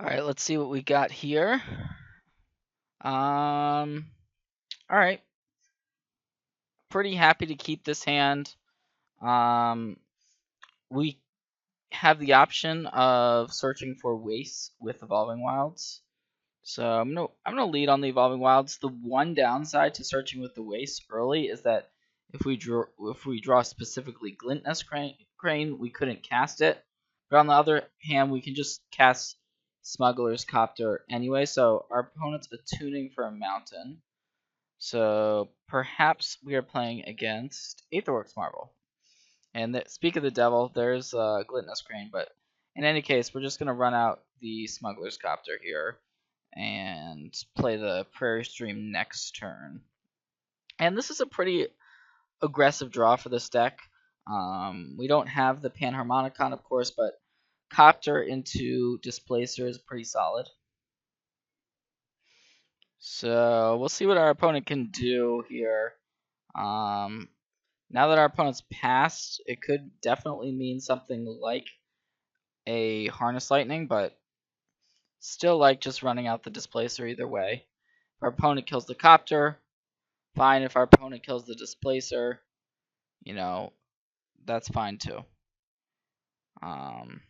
Alright, let's see what we got here. Alright. Pretty happy to keep this hand. We have the option of searching for wastes with Evolving Wilds. So I'm gonna lead on the Evolving Wilds. The one downside to searching with the wastes early is that if we draw specifically Glintnest Crane, we couldn't cast it. But on the other hand, we can just cast Smuggler's Copter anyway. So our opponent's attuning for a mountain. So perhaps we are playing against Aetherworks Marvel. And speak of the devil, there's Glintnest Crane, but in any case, we're just gonna run out the Smuggler's Copter here and play the Prairie Stream next turn. And this is a pretty aggressive draw for this deck. We don't have the Panharmonicon, of course, but Copter into Displacer is pretty solid. So we'll see what our opponent can do here. Now that our opponent's passed, it could definitely mean something like a Harness Lightning, but still like just running out the Displacer either way. If our opponent kills the Copter, fine. If our opponent kills the Displacer, you know, that's fine too. And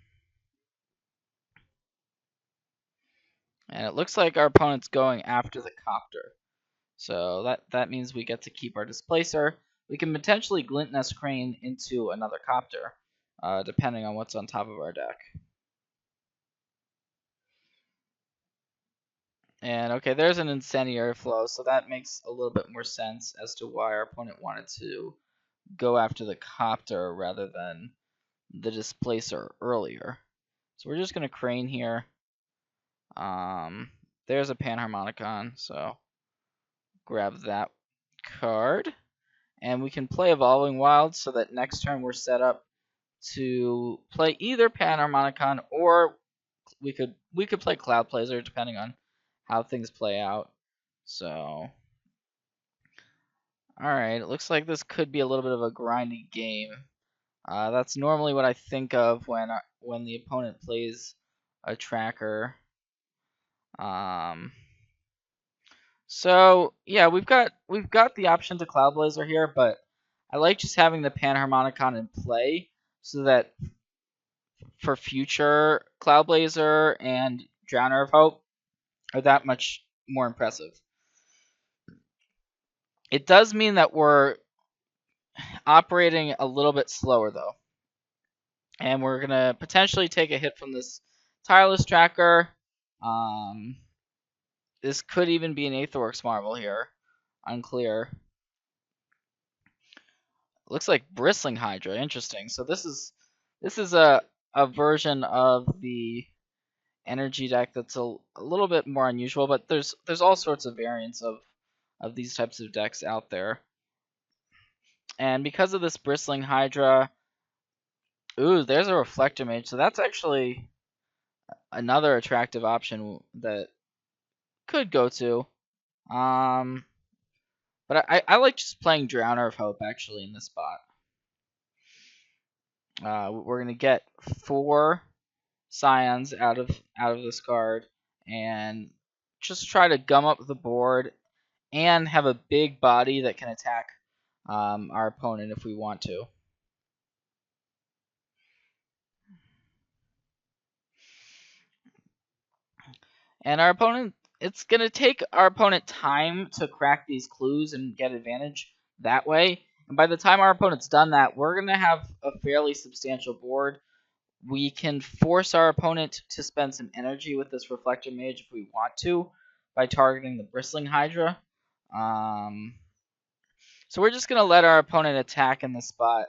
it looks like our opponent's going after the Copter. So that means we get to keep our Displacer. We can potentially Glintnest Crane into another Copter, depending on what's on top of our deck. And okay, there's an Incendiary Flow, so that makes a little bit more sense as to why our opponent wanted to go after the Copter rather than the Displacer earlier. So we're just going to Crane here. There's a Panharmonicon, so grab that card. And we can play Evolving Wilds so that next turn we're set up to play either Panharmonicon or we could play Cloud Blazer depending on how things play out. So alright, it looks like this could be a little bit of a grindy game. That's normally what I think of when the opponent plays a tracker. So yeah, we've got the option to Cloud Blazer here, but I like just having the Panharmonicon in play so that for future Cloud Blazer and Drowner of Hope are that much more impressive. It does mean that we're operating a little bit slower though. And we're going to potentially take a hit from this Tireless Tracker. This could even be an Aetherworks Marvel here. Unclear. Looks like Bristling Hydra. Interesting. So this is a version of the energy deck that's a little bit more unusual, but there's all sorts of variants of these types of decks out there. And because of this Bristling Hydra, ooh, there's a Reflector Mage. So that's actually another attractive option that could go to. But I like just playing Drowner of Hope actually in this spot. We're gonna get 4 Scions out of this card and just try to gum up the board and have a big body that can attack our opponent if we want to. And our opponent, it's going to take our opponent time to crack these clues and get advantage that way. And by the time our opponent's done that, we're going to have a fairly substantial board. We can force our opponent to spend some energy with this Reflector Mage if we want to by targeting the Bristling Hydra. So we're just going to let our opponent attack in this spot.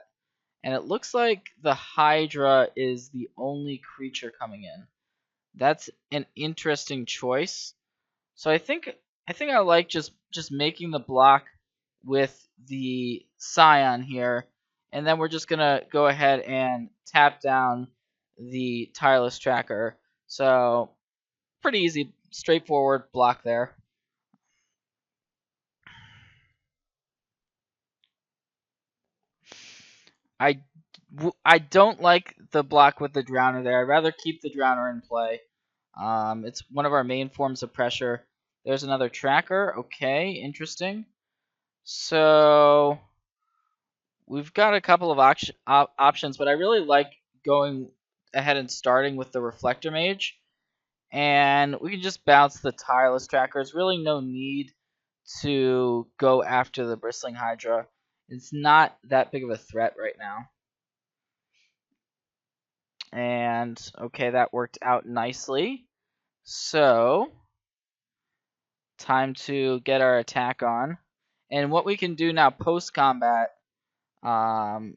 And it looks like the Hydra is the only creature coming in. That's an interesting choice. So I think I like just making the block with the Scion here, and then we're just gonna go ahead and tap down the Tireless Tracker. So pretty easy, straightforward block there. I don't like the block with the Drowner there. I'd rather keep the Drowner in play. It's one of our main forms of pressure. There's another tracker. Okay, interesting. So we've got a couple of options, but I really like going ahead and starting with the Reflector Mage. And we can just bounce the Tireless Tracker. There's really no need to go after the Bristling Hydra. It's not that big of a threat right now. And okay, that worked out nicely. So, time to get our attack on. And what we can do now post-combat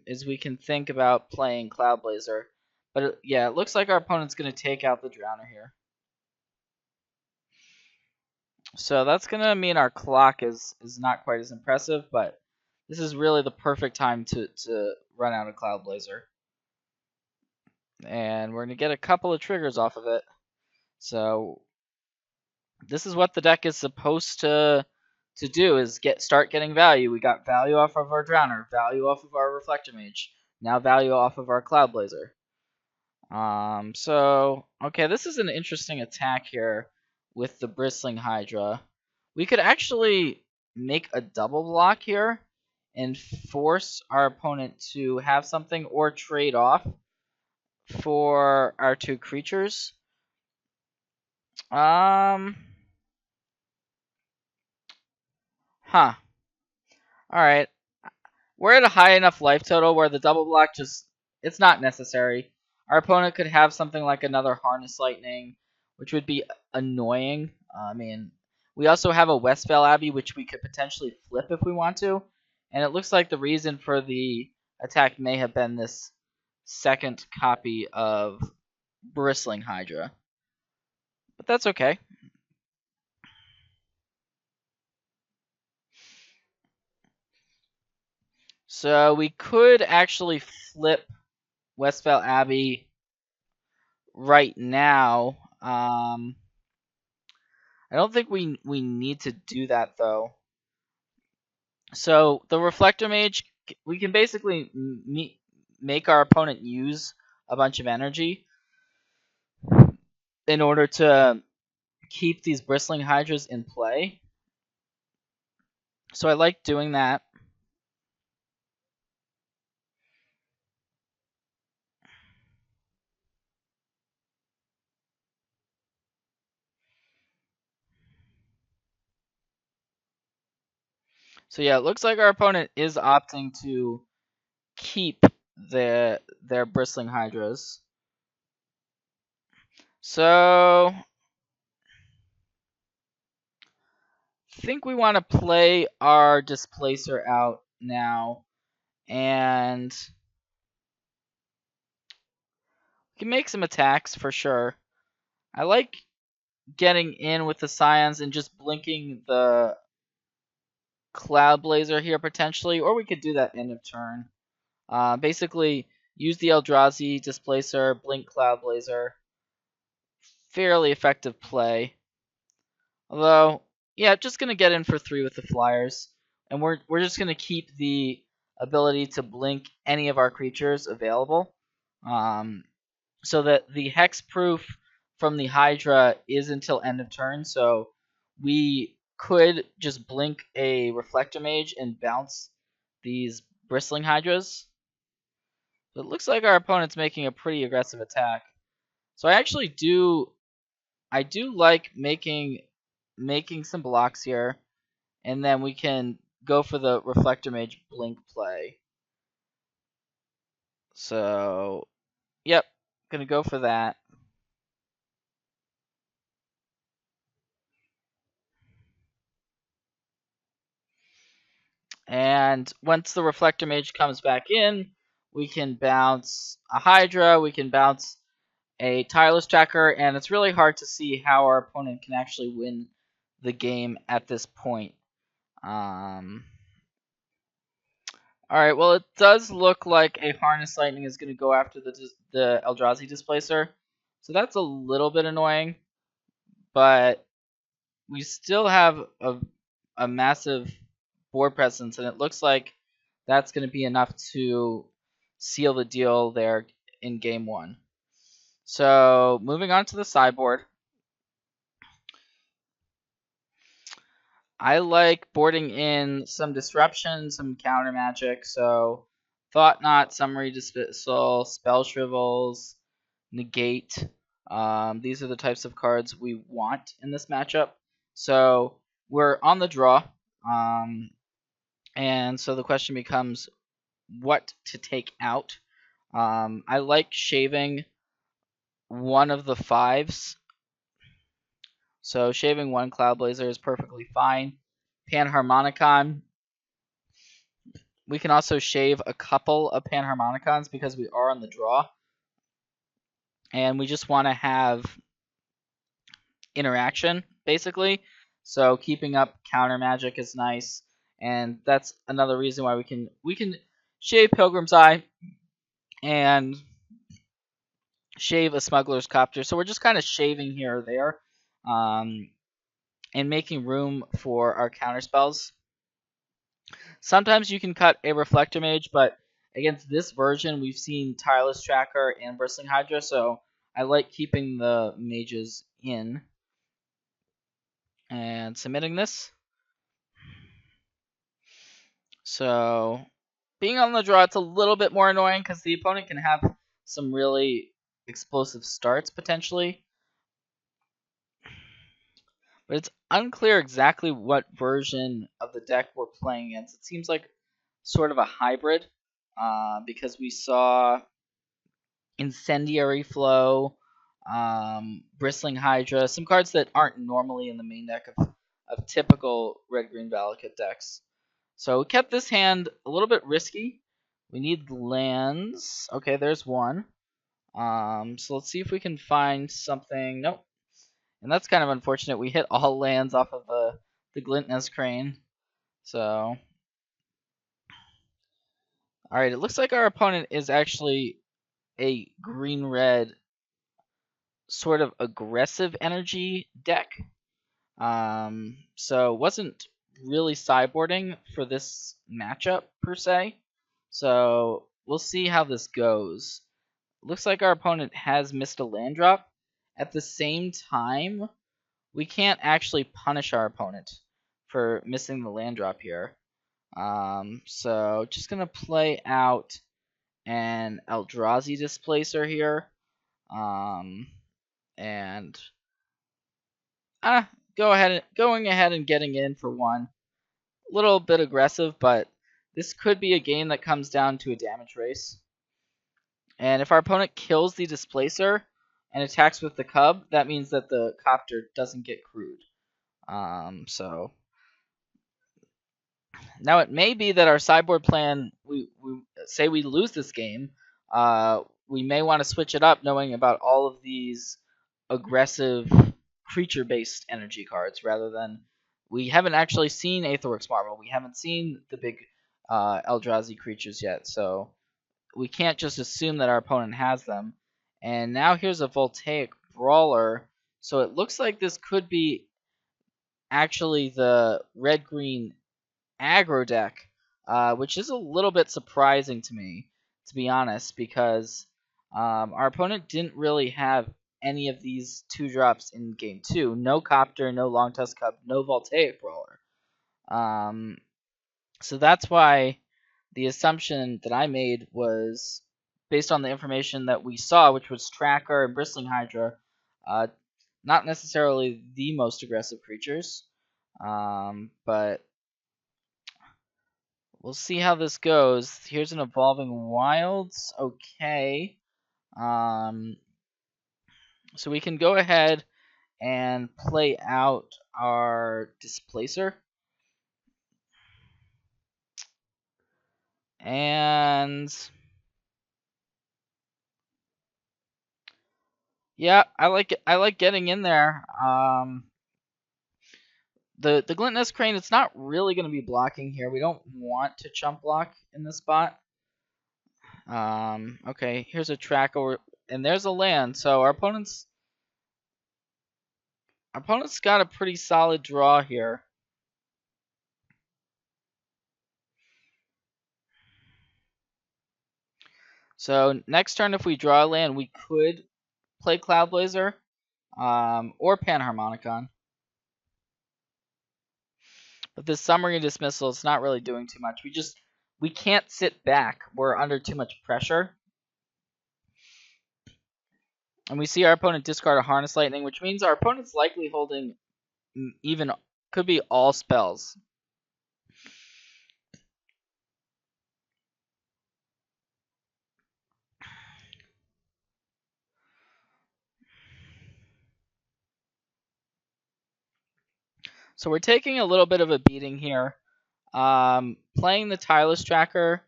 is we can think about playing Cloud Blazer. But yeah, it looks like our opponent's going to take out the Drowner here. So that's going to mean our clock is not quite as impressive, but this is really the perfect time to run out of Cloud Blazer. And we're going to get a couple of triggers off of it. So this is what the deck is supposed to do, is start getting value. We got value off of our Drowner, value off of our Reflector Mage, now value off of our Cloud Blazer. So okay, this is an interesting attack here with the Bristling Hydra. We could actually make a double block here and force our opponent to have something or trade off for our two creatures. Huh. Alright. We're at a high enough life total where the double block it's not necessary. Our opponent could have something like another Harness Lightning, which would be annoying. I mean, we also have a Westvale Abbey, which we could potentially flip if we want to. And it looks like the reason for the attack may have been this second copy of Bristling Hydra. But that's okay. So we could actually flip Westvale Abbey right now. I don't think we need to do that though. So the Reflector Mage, we can basically make our opponent use a bunch of energy in order to keep these Bristling Hydras in play. So I like doing that. So yeah, it looks like our opponent is opting to keep their Bristling Hydras. So I think we want to play our Displacer out now, and we can make some attacks for sure. I like getting in with the Scions and just blinking the Cloud Blazer here potentially, or we could do that end of turn. Basically, use the Eldrazi Displacer, blink Cloud Blazer. Fairly effective play. Although, yeah, just gonna get in for 3 with the Flyers, and we're just gonna keep the ability to blink any of our creatures available, so that the hexproof from the Hydra is until end of turn. So we could just blink a Reflector Mage and bounce these Bristling Hydras. But it looks like our opponent's making a pretty aggressive attack. So I actually do like making some blocks here, and then we can go for the Reflector Mage blink play. So, yep, gonna go for that. And once the Reflector Mage comes back in, we can bounce a Hydra, we can bounce a Tireless Tracker, and it's really hard to see how our opponent can actually win the game at this point. Alright, well, it does look like a Harness Lightning is going to go after the Eldrazi Displacer. So that's a little bit annoying, but we still have a massive board presence, and it looks like that's going to be enough to seal the deal there in game 1. So moving on to the sideboard. I like boarding in some disruption, some counter magic. So Thought Knot, Summary Dismissal, Spell Shrivels, Negate. These are the types of cards we want in this matchup. So we're on the draw. And so the question becomes what to take out. I like shaving one of the 5s. So shaving one Cloud Blazer is perfectly fine. Panharmonicon. We can also shave a couple of Panharmonicons because we are on the draw. And we just want to have interaction, basically. So keeping up counter magic is nice. And that's another reason why we can shave Pilgrim's Eye and shave a Smuggler's Copter. So we're just kind of shaving here or there. And making room for our counter spells. Sometimes you can cut a Reflector Mage, but against this version, we've seen Tireless Tracker and Bristling Hydra, so I like keeping the mages in. And submitting this. So, being on the draw, it's a little bit more annoying because the opponent can have some really explosive starts, potentially. But it's unclear exactly what version of the deck we're playing against. It seems like sort of a hybrid, because we saw Incendiary Flow, Bristling Hydra, some cards that aren't normally in the main deck of typical red-green Valakut decks. So we kept this hand a little bit risky. We need lands. Okay, there's one. So let's see if we can find something. Nope. And that's kind of unfortunate. We hit all lands off of the Glintness Crane. So, alright, it looks like our opponent is actually a green-red sort of aggressive energy deck. So wasn't really sideboarding for this matchup per se. So we'll see how this goes. Looks like our opponent has missed a land drop. At the same time, we can't actually punish our opponent for missing the land drop here. So just gonna play out an Eldrazi Displacer here. And going ahead and getting in for one. A little bit aggressive, but this could be a game that comes down to a damage race. And if our opponent kills the Displacer and attacks with the Cub, that means that the Copter doesn't get crewed. So now it may be that our sideboard plan, we say we lose this game, we may want to switch it up knowing about all of these aggressive creature-based energy cards rather than we haven't actually seen Aetherworks Marvel. We haven't seen the big Eldrazi creatures yet, so we can't just assume that our opponent has them. And now here's a Voltaic Brawler, so it looks like this could be actually the red-green aggro deck, which is a little bit surprising to me, to be honest, because our opponent didn't really have any of these 2-drops in game 2. No Copter, no Long Tusk Cub, no Voltaic Brawler. So that's why the assumption that I made was based on the information that we saw, which was Tracker and Bristling Hydra, not necessarily the most aggressive creatures, but we'll see how this goes. Here's an Evolving Wilds. Okay. So we can go ahead and play out our Displacer. And yeah, I like getting in there. The Glintness Crane, it's not really going to be blocking here. We don't want to chump block in this spot. Okay, here's a track over, and there's a land. So our opponent's got a pretty solid draw here. So next turn, if we draw a land, we could play Cloud Blazer or Panharmonicon. But this summary dismissal is not really doing too much. We can't sit back. We're under too much pressure. And we see our opponent discard a Harness Lightning, which means our opponent's likely holding even, could be all spells. So we're taking a little bit of a beating here. Playing the Tireless Tracker,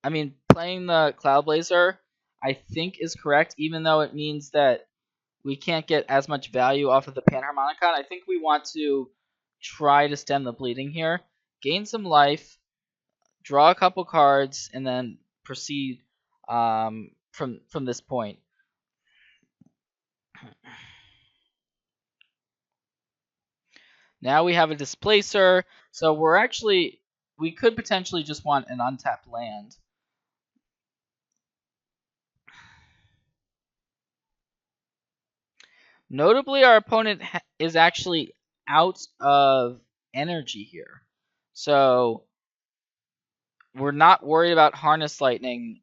playing the Cloud Blazer, I think is correct, even though it means that we can't get as much value off of the Panharmonicon. I think we want to try to stem the bleeding here, gain some life, draw a couple cards, and then proceed from this point. Now we have a Displacer, so we could potentially just want an untapped land. Notably, our opponent is actually out of energy here. So we're not worried about Harness Lightning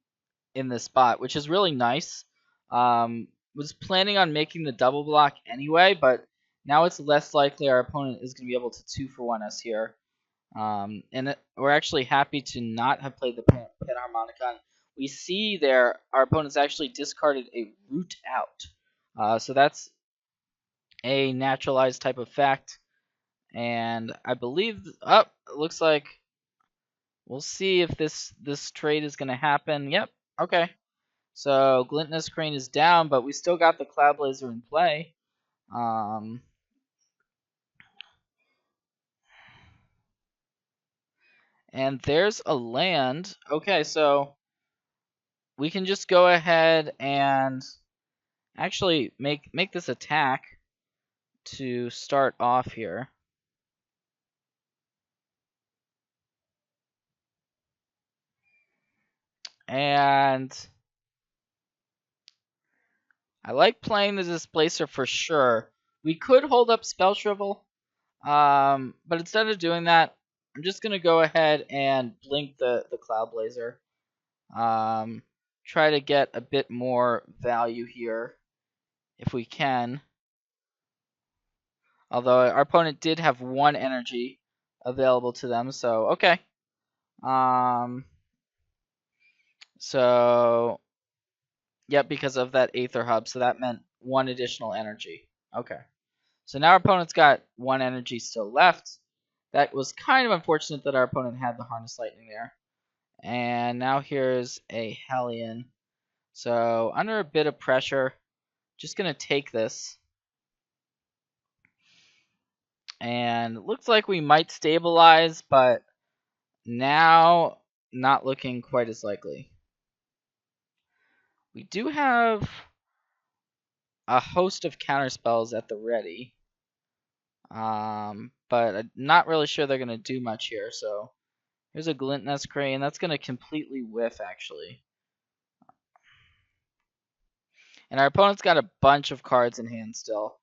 in this spot, which is really nice. Was planning on making the double block anyway, but now it's less likely our opponent is going to be able to 2-for-1 us here. We're actually happy to not have played the Panharmonicon. We see there our opponent's actually discarded a Root Out. So that's a naturalized type of fact. And I believe, it looks like we'll see if this trade is going to happen. Yep, okay. So Glintless Crane is down, but we still got the Cloud Blazer in play. And there's a land. Okay, so we can just go ahead and actually make this attack to start off here. And I like playing the Displacer for sure. We could hold up Spell Shrivel, but instead of doing that, I'm just going to go ahead and blink the Cloud Blazer. Try to get a bit more value here if we can. Although our opponent did have 1 energy available to them, so okay. So yep, because of that Aether Hub, so that meant 1 additional energy. Okay. So now our opponent's got 1 energy still left. That was kind of unfortunate that our opponent had the Harness Lightning there. And now here's a Hellion. So under a bit of pressure, just going to take this. And it looks like we might stabilize, but now not looking quite as likely. We do have a host of counterspells at the ready. But I'm not really sure they're going to do much here. So here's a Glintless Crane. That's going to completely whiff, actually. And our opponent's got a bunch of cards in hand still.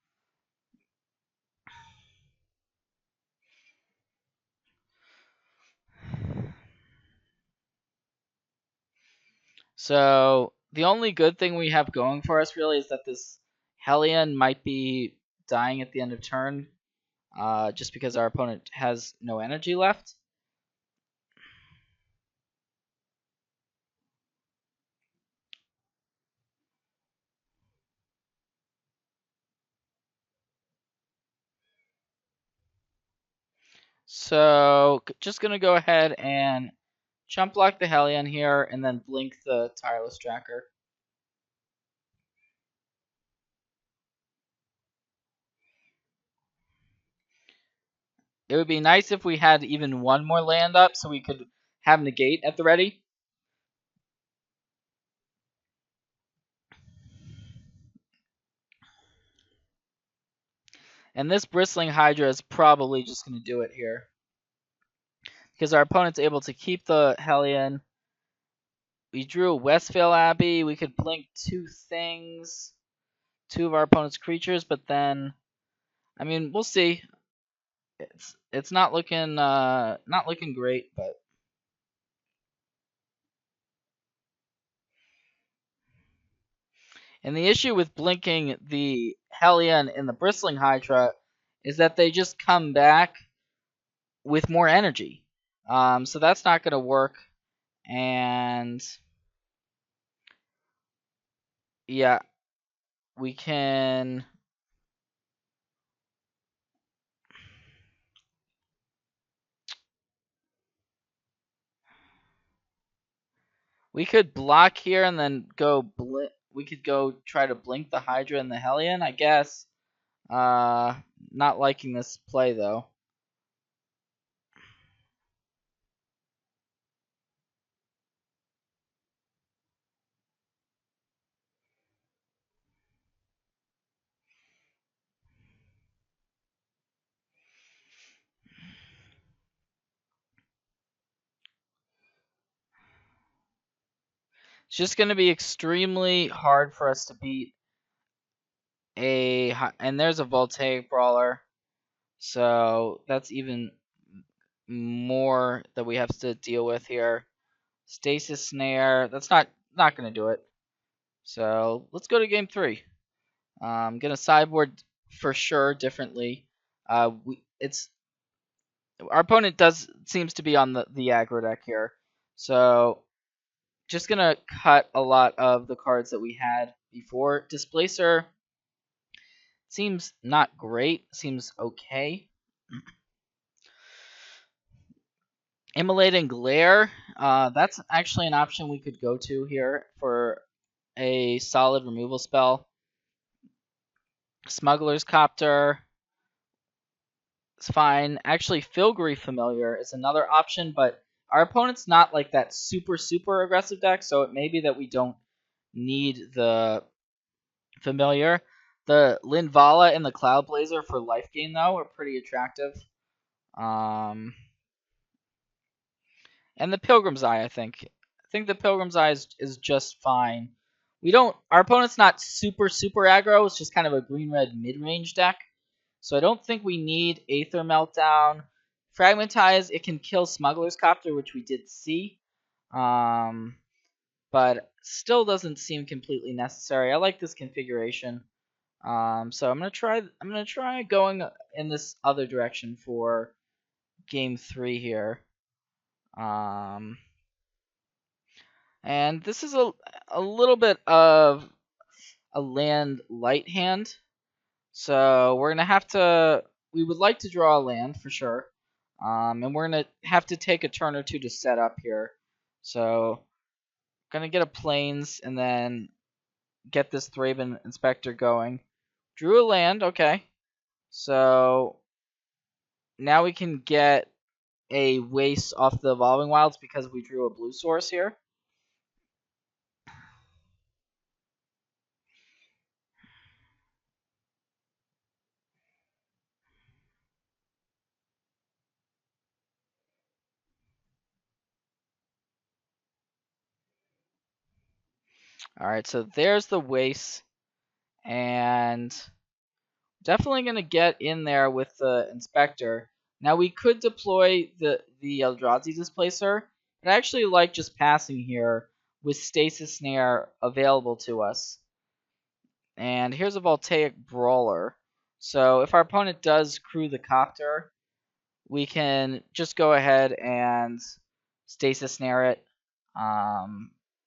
So the only good thing we have going for us really is that this Hellion might be dying at the end of turn, just because our opponent has no energy left. So just going to go ahead and chump block the Hellion here and then blink the Tireless Tracker. It would be nice if we had even 1 more land up so we could have negate at the ready. And this Bristling Hydra is probably just going to do it here. Because our opponent's able to keep the Hellion. We drew a Westvale Abbey. We could blink 2 things. 2 of our opponent's creatures, but then, we'll see. it's not looking great, but and the issue with blinking the Hellion and the Bristling Hydra is that they just come back with more energy. So that's not going to work. And yeah, we can. We could block here and then go blink. We could go try to blink the Hydra and the Hellion, I guess. Not liking this play though. It's just going to be extremely hard for us to beat and there's a Voltaic Brawler. So that's even more that we have to deal with here. Stasis Snare, that's not going to do it. So let's go to game 3. I'm going to sideboard for sure differently. It's our opponent seems to be on the aggro deck here. So just going to cut a lot of the cards that we had before. Displacer seems not great, seems okay. Immolating Glare, that's actually an option we could go to here for a solid removal spell. Smuggler's Copter, it's fine. Actually, Filgary Familiar is another option, but our opponent's not like that super aggressive deck, so it may be that we don't need the Familiar. The Linvala and the Cloud Blazer for life gain, though, are pretty attractive. And the Pilgrim's Eye, I think. I think the Pilgrim's Eye is just fine. Our opponent's not super aggro. It's just kind of a green-red mid-range deck. So I don't think we need Aether Meltdown. Fragmentize, it can kill Smuggler's Copter, which we did see. But still doesn't seem completely necessary. I like this configuration. So I'm gonna try going in this other direction for game 3 here. And this is a little bit of a land light hand. So we're going to have to, we would like to draw a land for sure. And we're going to have to take a turn or two to set up here. So going to get a Plains and then get this Thraben Inspector going. Drew a land, okay. So now we can get a waste off the Evolving Wilds because we drew a blue source here. Alright, so there's the waste. And definitely going to get in there with the Inspector. Now we could deploy the Eldrazi Displacer, but I actually like just passing here with Stasis Snare available to us. And here's a Voltaic Brawler. So if our opponent does crew the Copter, we can just go ahead and Stasis Snare it.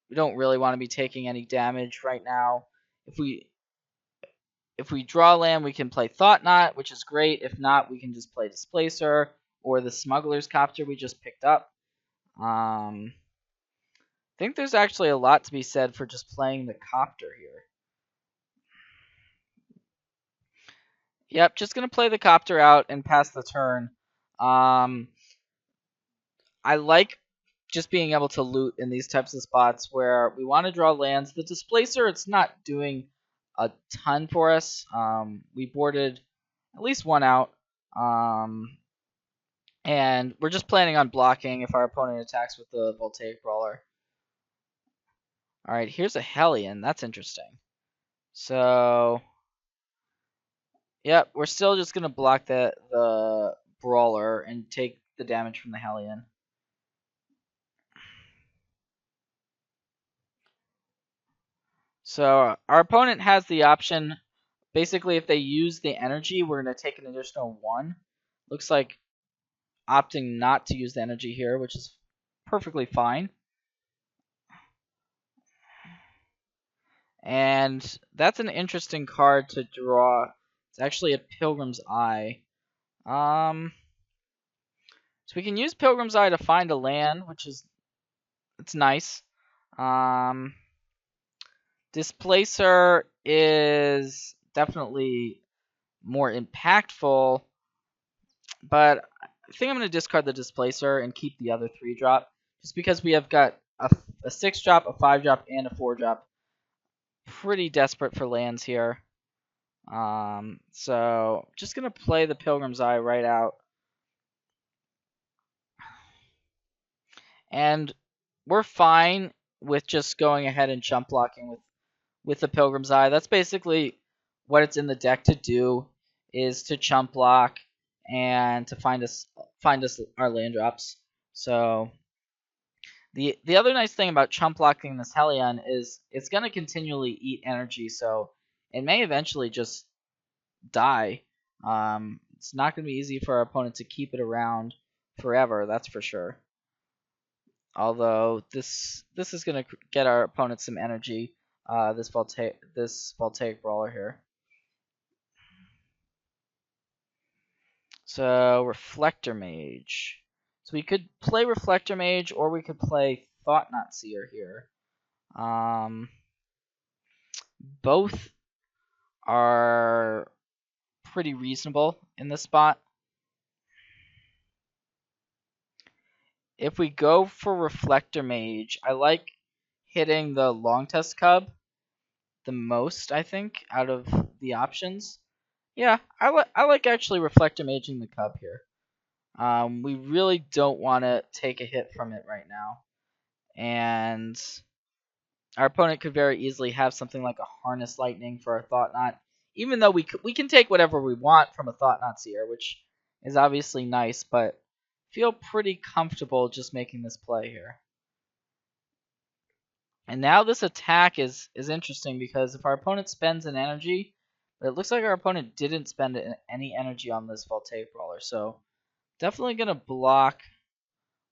We don't really want to be taking any damage right now. If we draw land, we can play Thought Knot, which is great. If not, we can just play Displacer or the Smuggler's Copter we just picked up. I think there's actually a lot to be said for just playing the Copter here. Yep, just going to play the Copter out and pass the turn. I like just being able to loot in these types of spots where we want to draw lands. The Displacer, it's not doing a ton for us. We boarded at least one out. And we're just planning on blocking if our opponent attacks with the Voltaic Brawler. Alright, here's a Hellion. That's interesting. So, yep, we're still just going to block the Brawler and take the damage from the Hellion. So our opponent has the option, basically if they use the energy, we're going to take an additional 1. Looks like opting not to use the energy here, which is perfectly fine. And that's an interesting card to draw. It's actually a Pilgrim's Eye. So we can use Pilgrim's Eye to find a land, which is it's nice. Displacer is definitely more impactful, but I think I'm going to discard the Displacer and keep the other 3-drop, just because we have got a 6-drop, a 5-drop, and a 4-drop. Pretty desperate for lands here. So just going to play the Pilgrim's Eye right out. And we're fine with just going ahead and chump blocking with the Pilgrim's Eye. That's basically what it's in the deck to do, is to chump block and to find us our land drops. So the other nice thing about chump blocking this Hellion is it's going to continually eat energy, so it may eventually just die. It's not going to be easy for our opponent to keep it around forever, that's for sure. Although this is going to get our opponent some energy, this Voltaic Brawler here. So Reflector Mage. So we could play Reflector Mage, or we could play Thought-Knot Seer here. Both are pretty reasonable in this spot. If we go for Reflector Mage, I like hitting the Long Tusk Cub the most, I think, out of the options. Yeah, I like actually Reflector Maging the Cub here. We really don't want to take a hit from it right now. And our opponent could very easily have something like a Harness Lightning for a Thought-Knot, even though we can take whatever we want from a Thought-Knot Seer, which is obviously nice, but feel pretty comfortable just making this play here. And now this attack is interesting, because if our opponent spends an energy, but it looks like our opponent didn't spend any energy on this Voltaic Brawler, so definitely going to block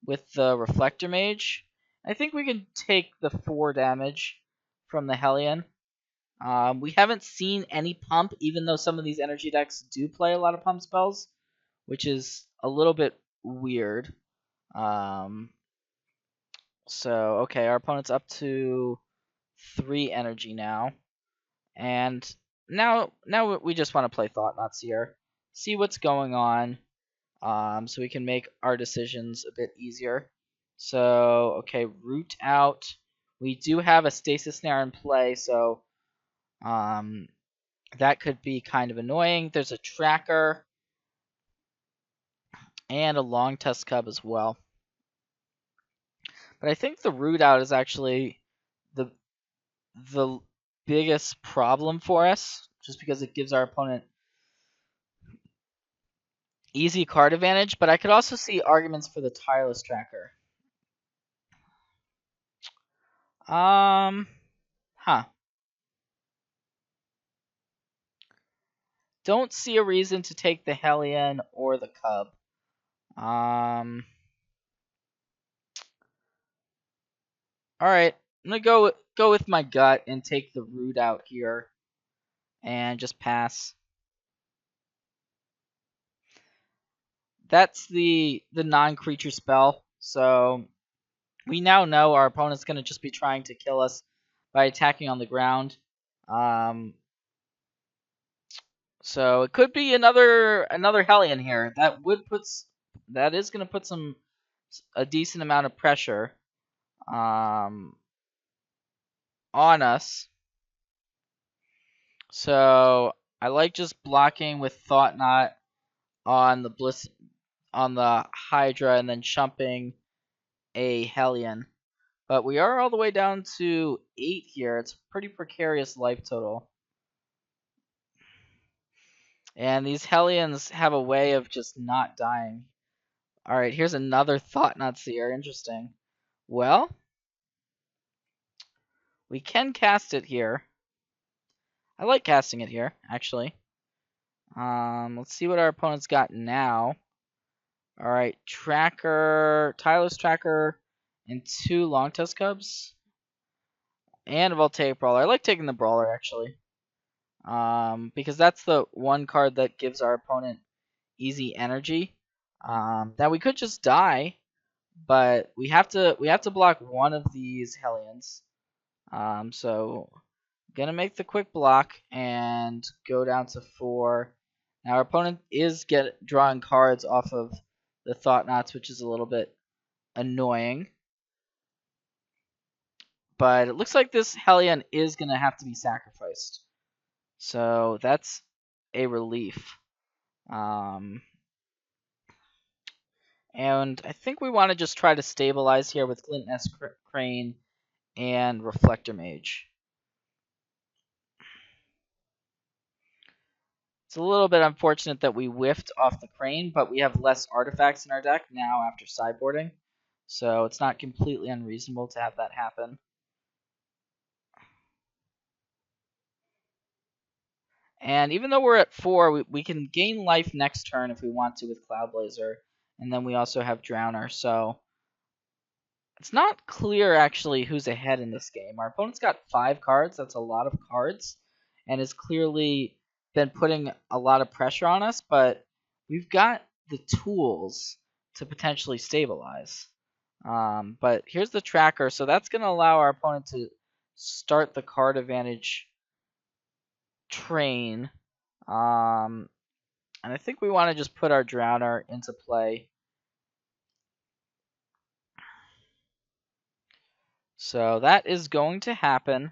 with the Reflector Mage. I think we can take the 4 damage from the Hellion. We haven't seen any pump, even though some of these energy decks do play a lot of pump spells, which is a little bit weird. So, okay, our opponent's up to 3 energy now. And now we just want to play Thought-Knot Seer, see what's going on, so we can make our decisions a bit easier. So, okay, root out. We do have a Stasis Snare in play, so that could be kind of annoying. There's a Tracker and a Long Tusk Cub as well. But I think the root out is actually the biggest problem for us, just because it gives our opponent easy card advantage, but I could also see arguments for the Tireless Tracker. Don't see a reason to take the Hellion or the Cub. Alright, I'm gonna go with my gut and take the root out here and just pass. That's the non-creature spell, so we now know our opponent's gonna just be trying to kill us by attacking on the ground. So it could be another Hellion here. That is gonna put a decent amount of pressure on us. So I like just blocking with Thought-Knot on the Hydra and then chumping a Hellion. But we are all the way down to 8 here. It's a pretty precarious life total. And these Hellions have a way of just not dying. Alright, here's another Thought-Knot Seer. Interesting. Well, we can cast it here. I like casting it here, actually. Let's see what our opponent's got now. Alright, Tracker, Tireless Tracker, and 2 Longtusk Cubs. And a Voltaic Brawler. I like taking the Brawler, actually. Because that's the one card that gives our opponent easy energy. Now we could just die, but we have to block one of these Hellions. So gonna make the quick block and go down to 4. Now our opponent is drawing cards off of the Thought-Knots, which is a little bit annoying. But it looks like this Hellion is gonna have to be sacrificed. So that's a relief. And I think we want to just try to stabilize here with Glint-Nest Crane and Reflector Mage. It's a little bit unfortunate that we whiffed off the Crane, but we have less artifacts in our deck now after sideboarding. So it's not completely unreasonable to have that happen. And even though we're at 4, we can gain life next turn if we want to with Cloudblazer. And then we also have Drowner. So it's not clear actually who's ahead in this game. Our opponent's got 5 cards. That's a lot of cards. And has clearly been putting a lot of pressure on us. But we've got the tools to potentially stabilize. But here's the tracker. So that's going to allow our opponent to start the card advantage train. And I think we want to just put our Drowner into play. So that is going to happen.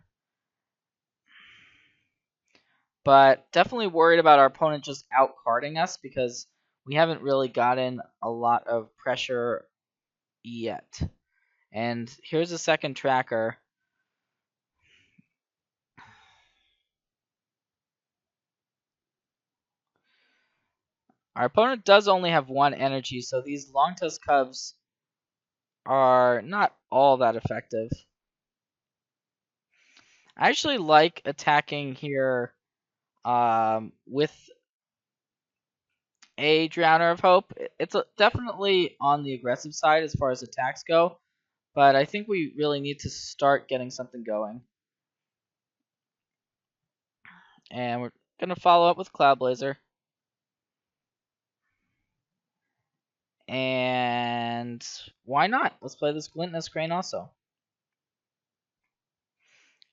But definitely worried about our opponent just out-carding us because we haven't really gotten a lot of pressure yet. And here's a second tracker. Our opponent does only have 1 energy, so these Longtusk Cubs are not all that effective. I actually like attacking here with a Drowner of Hope. It's definitely on the aggressive side as far as attacks go, but I think we really need to start getting something going. And we're going to follow up with Cloudblazer. And why not? Let's play this Glint-Nest Crane also.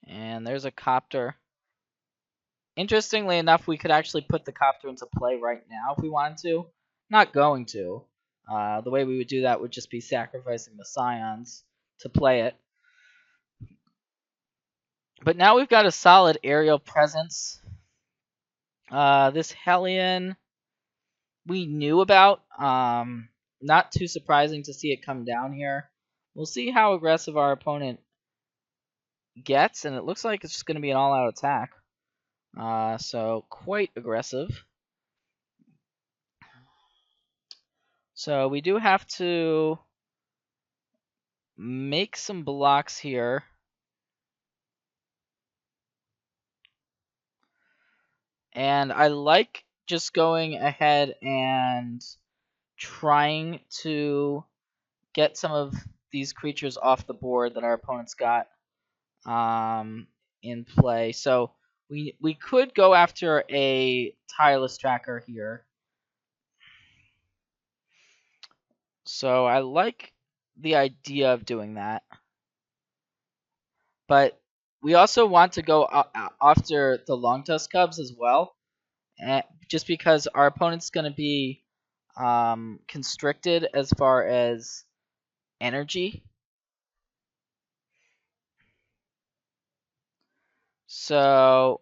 And there's a Copter. Interestingly enough, we could actually put the Copter into play right now if we wanted to. Not going to. The way we would do that would just be sacrificing the Scions to play it. But now we've got a solid aerial presence. This Hellion we knew about. Not too surprising to see it come down here. We'll see how aggressive our opponent gets, and it looks like it's just going to be an all-out attack. So quite aggressive. So we do have to make some blocks here. And I like just going ahead and trying to get some of these creatures off the board that our opponent's got in play. So we could go after a Tireless Tracker here. So I like the idea of doing that. But we also want to go after the Longtusk Cubs as well. Just because our opponent's going to be constricted as far as energy. So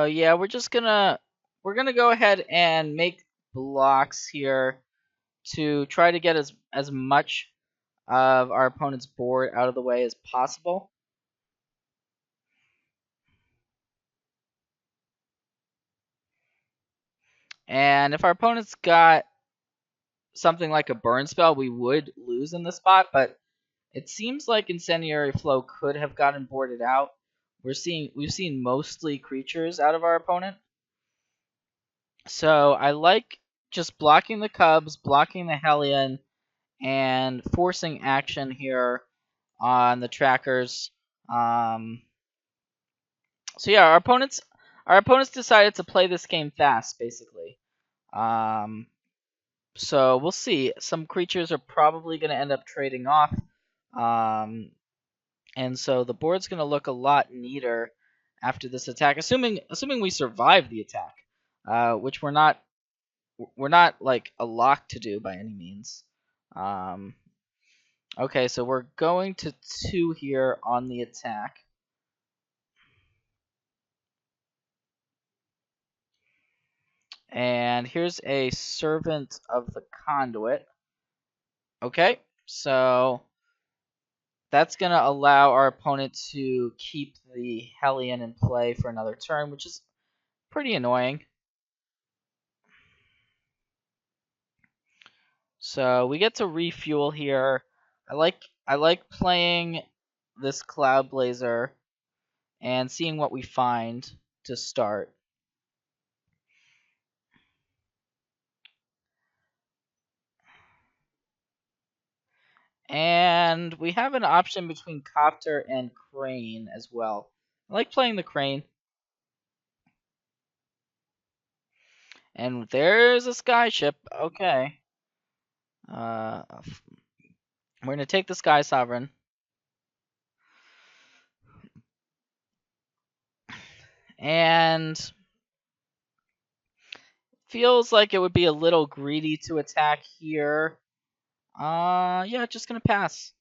yeah, we're gonna go ahead and make blocks here to try to get as much of our opponent's board out of the way as possible. And if our opponent's got something like a burn spell, we would lose in the spot, but it seems like Incendiary Flow could have gotten boarded out. We've seen mostly creatures out of our opponent. So I like just blocking the Cubs, blocking the Hellion, and forcing action here on the trackers. So yeah, our opponents decided to play this game fast, basically. So we'll see. Some creatures are probably going to end up trading off. And so the board's going to look a lot neater after this attack, assuming we survive the attack, which we're not like a lock to do by any means. Okay, so we're going to 2 here on the attack. And here's a Servant of the Conduit. Okay, so that's going to allow our opponent to keep the Hellion in play for another turn, which is pretty annoying. So we get to refuel here. I like playing this Cloud Blazer and seeing what we find to start. And we have an option between Copter and Crane as well. I like playing the Crane. And there's a Skyship. Okay. We're going to take the Sky Sovereign. And feels like it would be a little greedy to attack here. Yeah, just going to pass.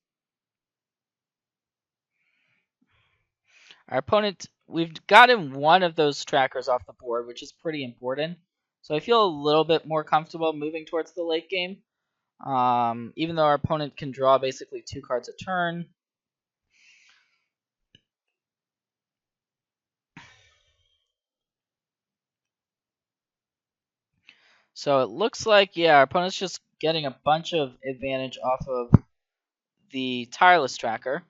Our opponent, we've gotten one of those trackers off the board, which is pretty important. So I feel a little bit more comfortable moving towards the late game. Even though our opponent can draw basically 2 cards a turn. So it looks like, yeah, our opponent's just getting a bunch of advantage off of the Tireless Tracker.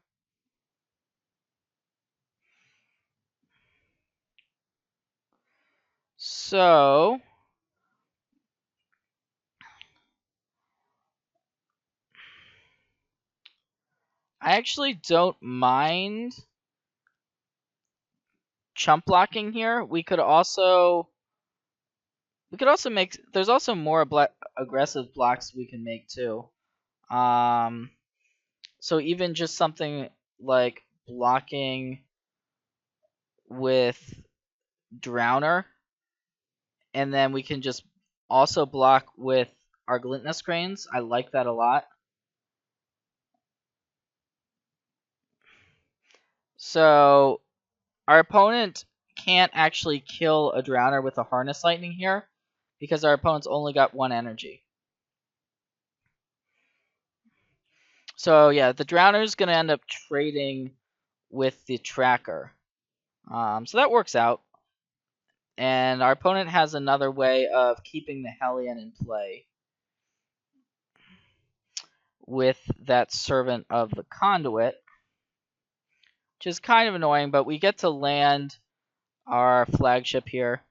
So I actually don't mind chump blocking here. We could also make, there's also more aggressive blocks we can make too. So even just something like blocking with Drowner, and then we can just also block with our Glintless Cranes. I like that a lot. So our opponent can't actually kill a Drowner with a Harness Lightning here, because our opponent's only got 1 energy. So yeah, the Drowner's going to end up trading with the Tracker. So that works out. And our opponent has another way of keeping the Hellion in play with that Servant of the Conduit, which is kind of annoying, but we get to land our flagship here.